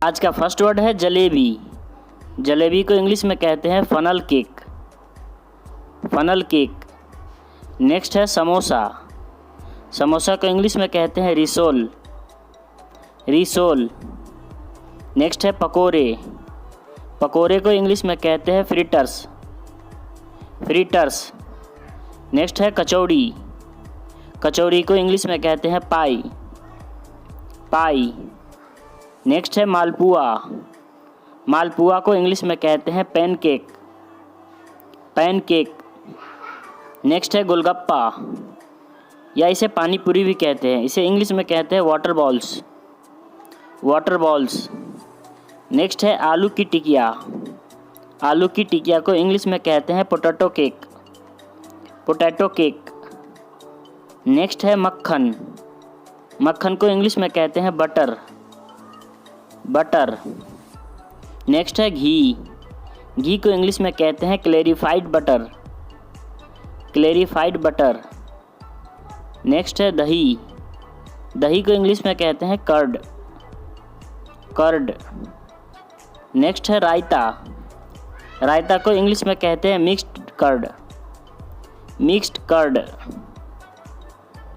आज का first word है जलेबी। जलेबी को इंग्लिश में कहते हैं funnel cake. Funnel cake. Next है समोसा। समोसा को इंग्लिश में कहते हैं रिसोल। रिसोल। नेक्स्ट है पकोड़े। पकोड़े को इंग्लिश में कहते हैं फ्रिटर्स। फ्रिटर्स। नेक्स्ट है कचौड़ी। कचौड़ी को इंग्लिश में कहते हैं पाई। पाई। नेक्स्ट है मालपुआ। मालपुआ को इंग्लिश में कहते हैं पैनकेक। पैनकेक। नेक्स्ट है गोलगप्पा, या इसे पानी पूरी भी कहते हैं। इसे इंग्लिश में कहते हैं water balls. Water balls. Next है आलू की टिकिया। आलू की टिकिया को इंग्लिश में कहते हैं potato cake. Potato cake. Next है मक्खन। मक्खन को इंग्लिश में कहते हैं बटर। बटर। नेक्स्ट है घी। घी को इंग्लिश में कहते हैं clarified butter. Clarified butter. Next है दही। दही को इंग्लिश में कहते हैं कर्ड। कर्ड। नेक्स्ट है रायता। रायता को इंग्लिश में कहते हैं mixed curd. Mixed curd.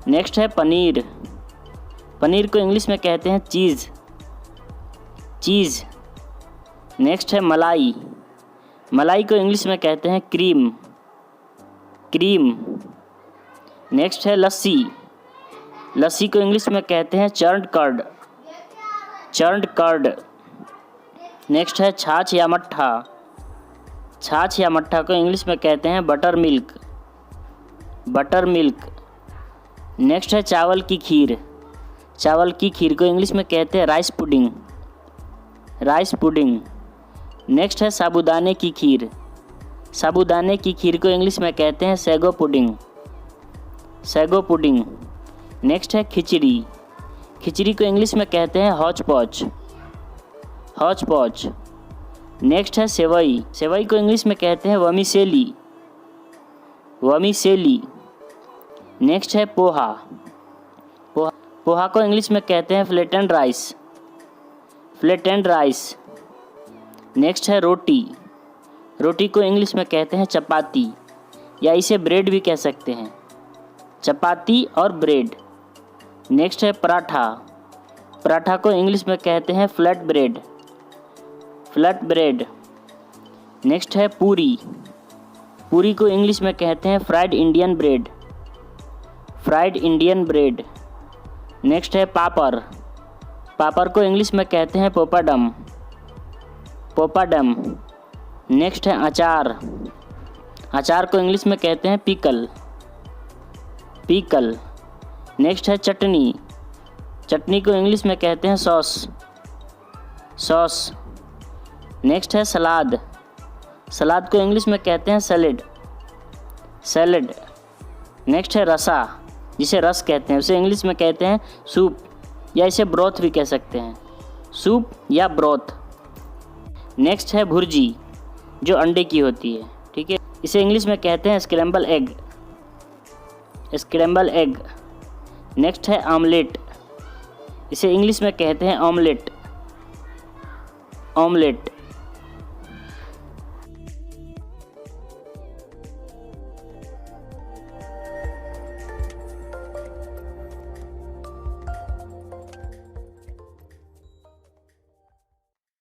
Next है पनीर। पनीर को इंग्लिश में कहते हैं चीज़। चीज़। नेक्स्ट है मलाई। मलाई को इंग्लिश में कहते हैं क्रीम। क्रीम। नेक्स्ट है लस्सी। लस्सी को इंग्लिश में कहते हैं चर्ड कर्ड। चर्ड कर्ड। नेक्स्ट है छाछ या मट्ठा। छाछ या मट्ठा को इंग्लिश में कहते हैं butter milk. Butter milk. Next है चावल की खीर। चावल की खीर को इंग्लिश में कहते हैं rice pudding. Rice pudding. Next है साबूदाने की खीर। साबूदाने की खीर को इंग्लिश में कहते हैं sago pudding. Sago pudding. Next है खिचड़ी। खिचड़ी को इंग्लिश में कहते हैं हौच पौच। हौच पौच। नेक्स्ट है सेवई। सेवई को इंग्लिश में कहते हैं वमीसेली। वमीसेली। नेक्स्ट है पोहा। पोहा पोहा को इंग्लिश में कहते हैं flattened rice. Flattened rice. Next है रोटी। रोटी को इंग्लिश में कहते हैं चपाती, या इसे ब्रेड भी कह सकते हैं। चपाती और ब्रेड। नेक्स्ट है पराठा। पराठा को इंग्लिश में कहते हैं flat bread. Flat bread. Next है पूरी। पूरी को इंग्लिश में कहते हैं fried Indian bread. Fried Indian bread. Next है पापड़। पापड़ को इंग्लिश में कहते हैं पोपाडम। पोपाडम। नेक्स्ट है अचार। अचार को इंग्लिश में कहते हैं पिकल। पिकल। नेक्स्ट है चटनी। चटनी को इंग्लिश में कहते हैं सॉस। सॉस। नेक्स्ट है सलाद। सलाद को इंग्लिश में कहते हैं सैलेड। सैलेड। नेक्स्ट है रसा, जिसे रस कहते हैं, उसे इंग्लिश में कहते हैं सूप, या इसे ब्रोथ भी कह सकते हैं। सूप या ब्रोथ। नेक्स्ट है भुर्जी, जो अंडे की होती है। ठीक है, इसे इंग्लिश में कहते हैं scramble egg. Scramble egg. Next है ऑमलेट। इसे इंग्लिश में कहते हैं ऑमलेट। ऑमलेट।